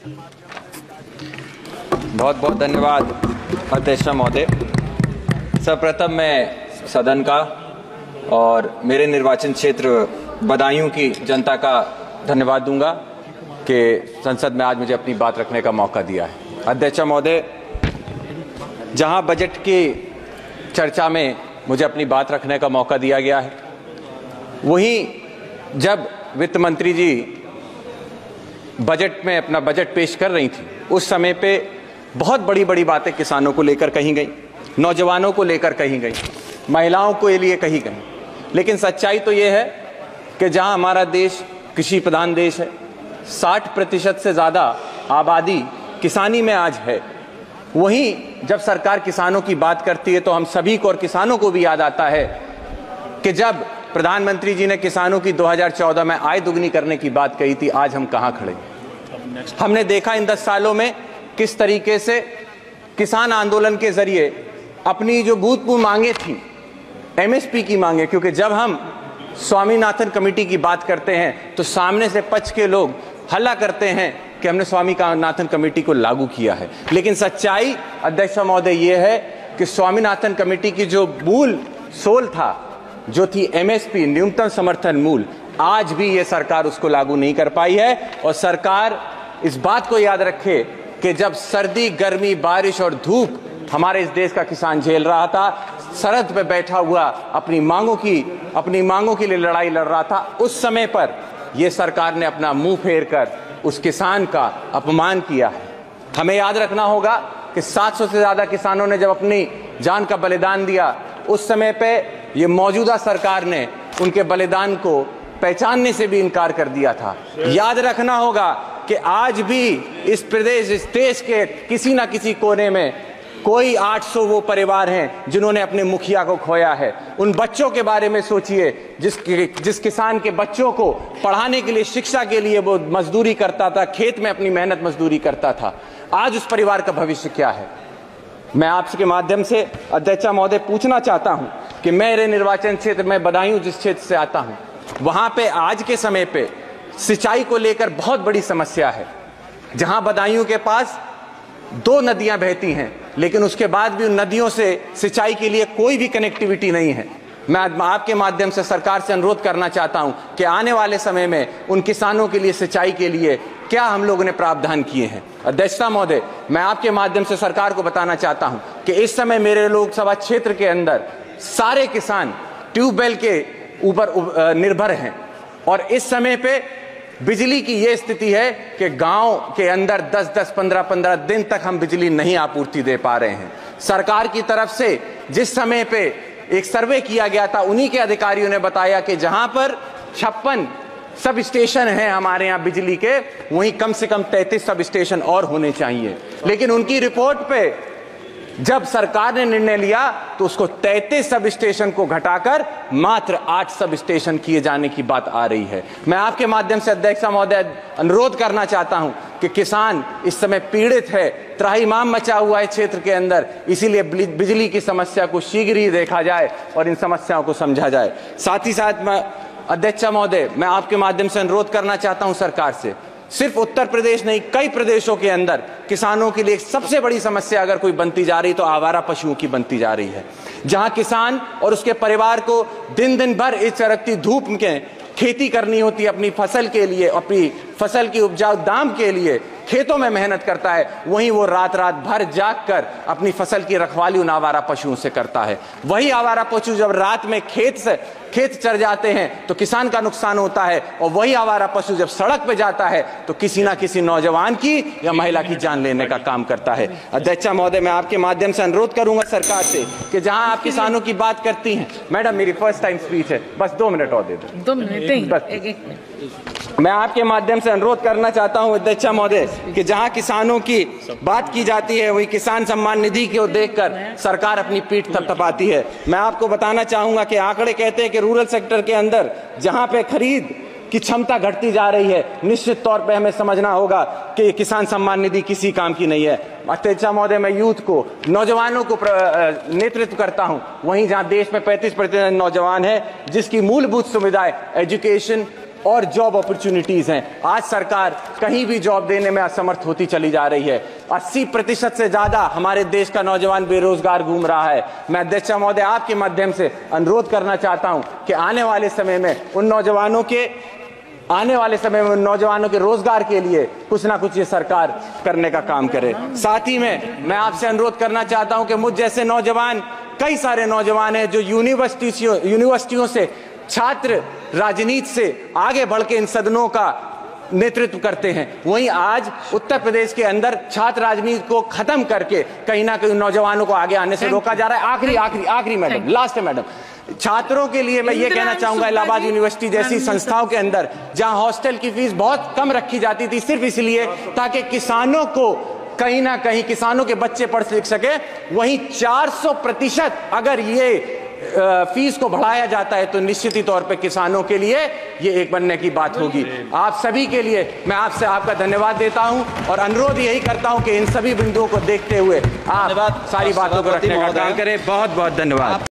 बहुत बहुत धन्यवाद अध्यक्ष महोदय। सर्वप्रथम मैं सदन का और मेरे निर्वाचन क्षेत्र बदायूं की जनता का धन्यवाद दूंगा कि संसद में आज मुझे अपनी बात रखने का मौका दिया है। अध्यक्ष महोदय, जहां बजट की चर्चा में मुझे अपनी बात रखने का मौका दिया गया है, वहीं जब वित्त मंत्री जी बजट में अपना बजट पेश कर रही थी, उस समय पे बहुत बड़ी बड़ी बातें किसानों को लेकर कही गई, नौजवानों को लेकर कही गई, महिलाओं के लिए कही गई। लेकिन सच्चाई तो ये है कि जहां हमारा देश कृषि प्रधान देश है, 60% से ज़्यादा आबादी किसानी में आज है, वहीं जब सरकार किसानों की बात करती है तो हम सभी को और किसानों को भी याद आता है कि जब प्रधानमंत्री जी ने किसानों की 2014 में आय दुगनी करने की बात कही थी, आज हम कहां खड़े। हमने देखा इन 10 सालों में किस तरीके से किसान आंदोलन के जरिए अपनी जो भूतपूर्व मांगे थी, एमएसपी की मांगे, क्योंकि जब हम स्वामीनाथन कमेटी की बात करते हैं तो सामने से पक्ष के लोग हल्ला करते हैं कि हमने स्वामीनाथन कमेटी को लागू किया है। लेकिन सच्चाई अध्यक्ष महोदय ये है कि स्वामीनाथन कमेटी की जो मूल सोल था, जो थी एमएसपी, न्यूनतम समर्थन मूल्य, आज भी ये सरकार उसको लागू नहीं कर पाई है। और सरकार इस बात को याद रखे कि जब सर्दी, गर्मी, बारिश और धूप हमारे इस देश का किसान झेल रहा था, सरहद पे बैठा हुआ अपनी मांगों के लिए लड़ाई लड़ रहा था, उस समय पर यह सरकार ने अपना मुंह फेर कर उस किसान का अपमान किया है। हमें याद रखना होगा कि 700 से ज्यादा किसानों ने जब अपनी जान का बलिदान दिया, उस समय पे ये मौजूदा सरकार ने उनके बलिदान को पहचानने से भी इनकार कर दिया था। याद रखना होगा कि आज भी इस प्रदेश, इस देश के किसी ना किसी कोने में कोई 800 वो परिवार हैं जिन्होंने अपने मुखिया को खोया है। उन बच्चों के बारे में सोचिए जिस किसान के बच्चों को पढ़ाने के लिए, शिक्षा के लिए वो मजदूरी करता था, खेत में अपनी मेहनत मजदूरी करता था। आज उस परिवार का भविष्य क्या है। मैं आपके माध्यम से अध्यक्ष महोदय पूछना चाहता हूं कि मेरे निर्वाचन क्षेत्र में बदायूं, जिस क्षेत्र से आता हूं, वहां पे आज के समय पे सिंचाई को लेकर बहुत बड़ी समस्या है। जहां बदायूं के पास 2 नदियां बहती हैं, लेकिन उसके बाद भी उन नदियों से सिंचाई के लिए कोई भी कनेक्टिविटी नहीं है। मैं आपके माध्यम से सरकार से अनुरोध करना चाहता हूं कि आने वाले समय में उन किसानों के लिए सिंचाई के लिए क्या हम लोगों ने प्रावधान किए हैं। अध्यक्ष महोदय, मैं आपके माध्यम से सरकार को बताना चाहता हूं कि इस समय मेरे लोकसभा क्षेत्र के अंदर सारे किसान ट्यूबवेल के ऊपर निर्भर हैं, और इस समय पे बिजली की यह स्थिति है कि गांव के अंदर 10-10, 15-15 दिन तक हम बिजली नहीं आपूर्ति दे पा रहे हैं। सरकार की तरफ से जिस समय पे एक सर्वे किया गया था, उन्हीं के अधिकारियों ने बताया कि जहां पर 56 सब स्टेशन हैं हमारे यहाँ बिजली के, वहीं कम से कम 33 सब स्टेशन और होने चाहिए। लेकिन उनकी रिपोर्ट पे जब सरकार ने निर्णय लिया तो उसको 33 सब स्टेशन को घटाकर मात्र 8 सब स्टेशन किए जाने की बात आ रही है। मैं आपके माध्यम से अध्यक्ष महोदय अनुरोध करना चाहता हूं कि किसान इस समय पीड़ित है, त्राहिमाम मचा हुआ है क्षेत्र के अंदर, इसीलिए बिजली की समस्या को शीघ्र ही देखा जाए और इन समस्याओं को समझा जाए। साथ ही साथ मैं अध्यक्ष महोदय, मैं आपके माध्यम से अनुरोध करना चाहता हूं सरकार से, सिर्फ उत्तर प्रदेश नहीं, कई प्रदेशों के अंदर किसानों के लिए सबसे बड़ी समस्या अगर कोई बनती जा रही तो आवारा पशुओं की बनती जा रही है। जहां किसान और उसके परिवार को दिन दिन भर इस चरकती धूप में खेती करनी होती है, अपनी फसल के लिए, अपनी फसल की उपजाऊ दाम के लिए खेतों में मेहनत करता है, वहीं वो रात रात भर जाग कर अपनी फसल की रखवाली उन आवारा पशुओं से करता है। वही आवारा पशु जब रात में खेत चर जाते हैं तो किसान का नुकसान होता है, और वही आवारा पशु जब सड़क पे जाता है तो किसी ना किसी नौजवान की या महिला की जान लेने का काम करता है। अध्यक्ष महोदय, मैं आपके माध्यम से अनुरोध करूंगा सरकार से कि जहां आप किसानों की बात करती हैं, मैडम मेरी फर्स्ट टाइम स्पीच है, बस 2 मिनट और दे दो। 2 मिनट बस। मैं आपके माध्यम से अनुरोध करना चाहता हूं अध्यक्ष महोदय कि जहां किसानों की बात की जाती है, वही किसान सम्मान निधि को देखकर सरकार अपनी पीठ थपथपाती है। मैं आपको बताना चाहूंगा कि आंकड़े कहते हैं कि रूरल सेक्टर के अंदर जहां पे खरीद की क्षमता घटती जा रही है, निश्चित तौर पे हमें समझना होगा कि किसान सम्मान निधि किसी काम की नहीं है। अध्यक्ष महोदय, मैं यूथ को, नौजवानों को नेतृत्व करता हूं, वहीं जहां देश में 35% नौजवान है जिसकी मूलभूत सुविधाएं एजुकेशन, और जॉब अपॉर्चुनिटीज हैं। आज सरकार कहीं भी जॉब देने में असमर्थ होती चली जा रही है। 80% से ज्यादा हमारे देश का नौजवान बेरोजगार घूम रहा है। मैं अध्यक्ष महोदय आपके माध्यम से अनुरोध करना चाहता हूं कि आने वाले समय में उन नौजवानों के रोजगार के लिए कुछ ना कुछ ये सरकार करने का काम करे। साथ ही में मैं आपसे अनुरोध करना चाहता हूं कि मुझ जैसे नौजवान, कई सारे नौजवान हैं जो यूनिवर्सिटियों से छात्र राजनीति से आगे बढ़ के इन सदनों का नेतृत्व करते हैं, वहीं आज उत्तर प्रदेश के अंदर छात्र राजनीति को खत्म करके कहीं ना कहीं नौजवानों को आगे आने से रोका जा रहा है। आखिरी मैडम, लास्ट है मैडम, छात्रों के लिए मैं ये कहना चाहूंगा, इलाहाबाद यूनिवर्सिटी जैसी संस्थाओं के अंदर जहां हॉस्टल की फीस बहुत कम रखी जाती थी सिर्फ इसलिए ताकि किसानों को कहीं ना कहीं किसानों के बच्चे पढ़ लिख सके, वहीं 400% अगर ये फीस को बढ़ाया जाता है तो निश्चित ही तौर पे किसानों के लिए ये एक बनने की बात होगी। आप सभी के लिए मैं आपका धन्यवाद देता हूं और अनुरोध यही करता हूं कि इन सभी बिंदुओं को देखते हुए आप सारी बातों को रखने का काम करें। बहुत बहुत धन्यवाद।